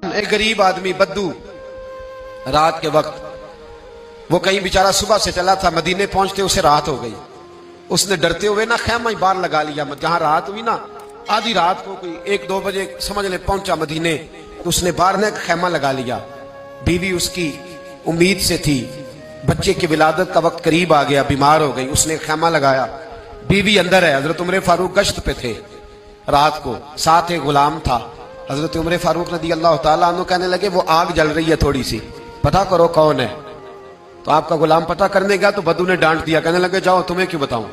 ایک غریب آدمی بدو رات کے وقت وہ کہیں بیچارہ صبح سے چلا تھا، مدینے پہنچتے اسے رات ہو گئی. اس نے ڈرتے ہوئے نا خیمہ ہی باہر لگا لیا. جہاں رات ہوئی نا آدھی رات کو کوئی 1-2 بجے سمجھ لے پہنچا مدینے، تو اس نے باہر نے خیمہ لگا لیا. بیوی اس کی امید سے تھی، بچے کی ولادت کا وقت قریب آ گیا، بیمار ہو گئی. اس نے خیمہ لگایا، بیوی اندر ہے. حضرت عمر فاروق گشت پہ تھے رات کو، ساتھ ایک غلام تھا. حضرت عمر فاروق رضی اللہ تعالیٰ عنہ کہنے لگے وہ آگ جل رہی ہے تھوڑی سی، پتہ کرو کون ہے. تو آپ کا غلام پتہ کرنے گیا تو بدو نے ڈانٹ دیا، کہنے لگے جاؤ تمہیں کیوں بتاؤں.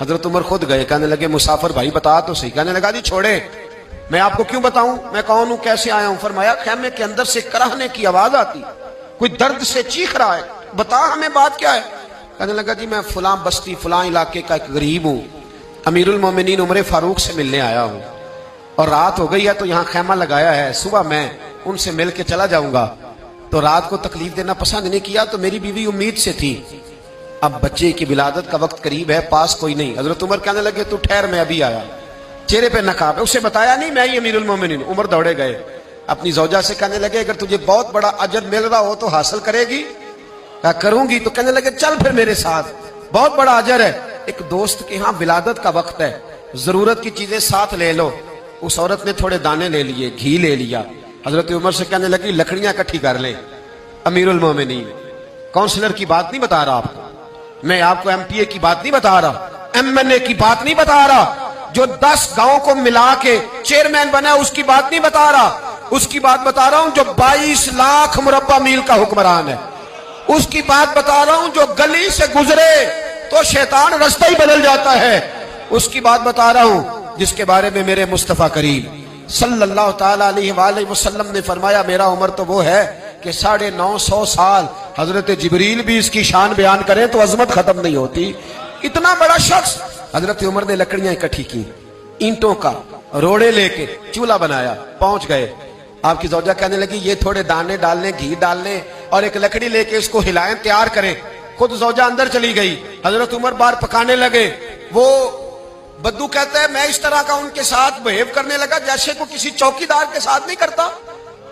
حضرت عمر خود گئے، کہنے لگے مسافر بھائی بتا تو صحیح. کہنے لگا جی چھوڑے، میں آپ کو کیوں بتاؤں، میں کون ہوں، کیسے آیا ہوں. فرمایا خیمے کے اندر سے کراہنے کی آواز آتی، کوئی درد سے چیخ رہا ہے، بتا ہمیں بات کیا ہے. کہنے لگا جی میں فلاں بستی فلاں علاقے کا ایک غریب ہوں، امیر المومنین عمر فاروق سے ملنے آیا ہوں، اور رات ہو گئی ہے تو یہاں خیمہ لگایا ہے، صبح میں ان سے مل کے چلا جاؤں گا. تو رات کو تکلیف دینا پسند نہیں کیا، تو میری بیوی امید سے تھی، اب بچے کی ولادت کا وقت قریب ہے، پاس کوئی نہیں. حضرت عمر کہنے لگے تو ٹھہر میں ابھی آیا. چہرے پہ نقاب ہے، اسے بتایا نہیں میں ہی امیر المومنین. عمر دوڑے گئے، اپنی زوجہ سے کہنے لگے اگر تجھے بہت بڑا اجر مل رہا ہو تو حاصل کرے گی. کہا کروں گی. تو کہنے لگے چل پھر میرے ساتھ، بہت بڑا اجر ہے. ایک دوست کے ہاں ولادت کا وقت ہے، ضرورت کی چیزیں ساتھ لے لو. اس عورت نے تھوڑے دانے لے لیے، گھی لے لیا. حضرت عمر سے کہنے لگی لکڑیاں اکٹھی کر لیں. امیر المومنین کونسلر کی بات نہیں بتا رہا آپ کو، میں آپ کو ایم پی اے کی بات نہیں بتا رہا، ایم این اے کی بات نہیں بتا رہا، جو 10 گاؤں کو ملا کے چیئرمین بنا اس کی بات نہیں بتا رہا، اس کی بات بتا رہا ہوں جو 22 لاکھ مربع میل کا حکمران ہے. اس کی بات بتا رہا ہوں جو گلی سے گزرے تو شیطان رستہ ہی بدل جاتا ہے. اس کی بات بتا رہا ہوں جس کے بارے میں میرے مصطفیٰ کریم صلی اللہ تعالیٰ علیہ وآلہ وسلم نے فرمایا میرا عمر تو وہ ہے کہ 950 سال حضرت جبریل بھی اس کی شان بیان کریں تو عظمت ختم نہیں ہوتی. اتنا بڑا شخص. حضرت عمر نے لکڑیاں اکٹھی کی، اینٹوں کا روڑے لے کے چولہا بنایا، پہنچ گئے. آپ کی زوجہ کہنے لگی یہ تھوڑے دانے ڈالنے، گھی ڈالنے اور ایک لکڑی لے کے اس کو ہلائیں، تیار کریں. خود زوجہ اندر چلی گئی، حضرت عمر باہر پکانے لگے. وہ بدو کہتا ہے میں اس طرح کا ان کے ساتھ بہیو کرنے لگا جیسے کو کسی چوکیدار کے ساتھ نہیں کرتا.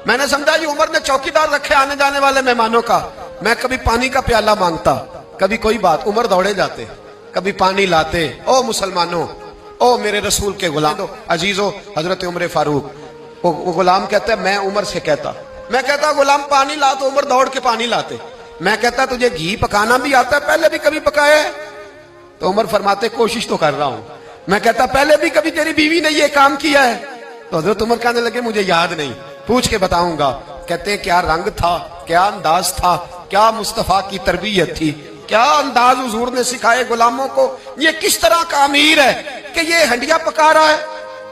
میں نے سمجھا جی عمر نے چوکیدار رکھے آنے جانے والے مہمانوں کا. میں کبھی پانی کا پیالہ مانگتا، کبھی کوئی بات، عمر دوڑے جاتے، کبھی پانی لاتے. او مسلمانوں، او میرے رسول کے غلام عزیزو، حضرت عمر فاروق. وہ غلام کہتا ہے میں عمر سے کہتا، میں کہتا غلام پانی لا، تو عمر دوڑ کے پانی لاتے. میں کہتا تجھے گھی پکانا بھی آتا ہے، پہلے بھی کبھی پکایا ہے؟ تو عمر فرماتے کوشش تو کر رہا ہوں. میں کہتا پہلے بھی کبھی تیری بیوی نے یہ کام کیا ہے؟ تو حضرت عمر کہنے لگے مجھے یاد نہیں، پوچھ کے بتاؤں گا. کہتے کیا رنگ تھا، کیا انداز تھا، کیا مصطفیٰ کی تربیت تھی، کیا انداز حضور نے سکھائے غلاموں کو. یہ کس طرح کا امیر ہے کہ یہ ہنڈیا پکا رہا ہے،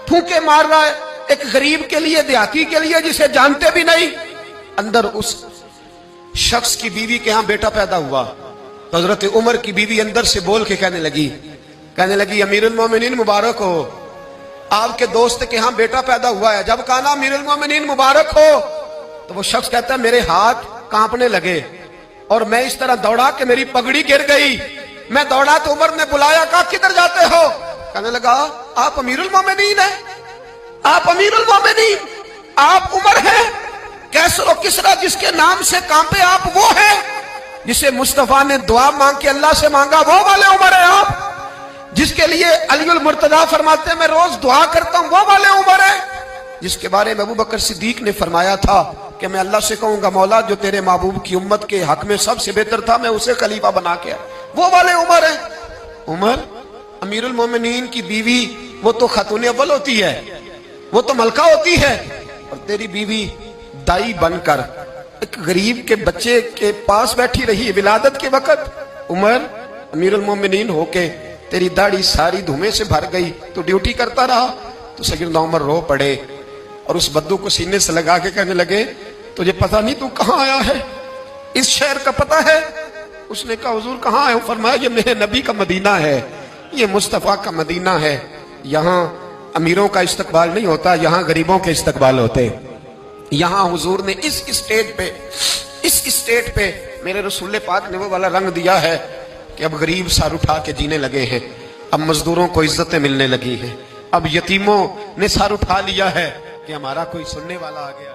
پھونکے مار رہا ہے ایک غریب کے لیے، دیہاتی کے لیے جسے جانتے بھی نہیں. اندر اس شخص کی بیوی کے ہاں بیٹا پیدا ہوا تو حضرت عمر کی بیوی اندر سے بول کے کہنے لگی امیر المومنین مبارک ہو، آپ کے دوست کے ہاں بیٹا پیدا ہوا ہے. جب کہا نا امیر المومنین مبارک ہو تو وہ شخص کہتا ہے میرے ہاتھ کانپنے لگے اور میں اس طرح دوڑا کہ میری پگڑی گر گئی. میں دوڑا تو عمر نے بلایا، کہا کدھر جاتے ہو؟ کہنے لگا آپ امیر المومنین ہیں، آپ امیر المومنین، آپ عمر ہیں. کیسر و کسرا جس کے نام سے کانپے آپ وہ ہیں، جسے مصطفیٰ نے دعا مانگ کے اللہ سے مانگا وہ والے عمر ہیں آپ، جس کے لیے علی المرتضیٰ فرماتے ہیں میں روز دعا کرتا ہوں وہ والے عمر ہیں، جس کے بارے میں ابوبکر صدیق نے فرمایا تھا کہ میں اللہ سے کہوں گا مولا جو تیرے محبوب کی امت کے حق میں سب سے بہتر تھا میں اسے خلیفہ بنا کے وہ والے عمر ہیں. عمر امیر المومنین کی بیوی وہ تو خاتون اول ہوتی ہے، وہ تو ملکہ ہوتی ہے، اور تیری بیوی دائی بن کر ایک غریب کے بچے کے پاس بیٹھی رہی ولادت کے وقت. عمر امیر المومنین ہو کے تیری داڑھی ساری دھومے سے بھر گئی تو ڈیوٹی کرتا رہا. تو سیدنا عمر رو پڑے اور اس بدو کو سینے سے لگا کے کہنے لگے تجھے پتہ نہیں تو کہاں آیا ہے، اس شہر کا پتہ ہے؟ اس نے کہا حضور کہاں ہے؟ فرمایا یہ میرے نبی کا مدینہ ہے، یہ مصطفیٰ کا مدینہ ہے، یہاں امیروں کا استقبال نہیں ہوتا، یہاں غریبوں کے استقبال ہوتے. یہاں حضور نے اس اسٹیٹ پہ میرے رسول پاک نے وہ والا رنگ دیا ہے کہ اب غریب سر اٹھا کے جینے لگے ہیں، اب مزدوروں کو عزتیں ملنے لگی ہیں، اب یتیموں نے سر اٹھا لیا ہے کہ ہمارا کوئی سننے والا آ گیا.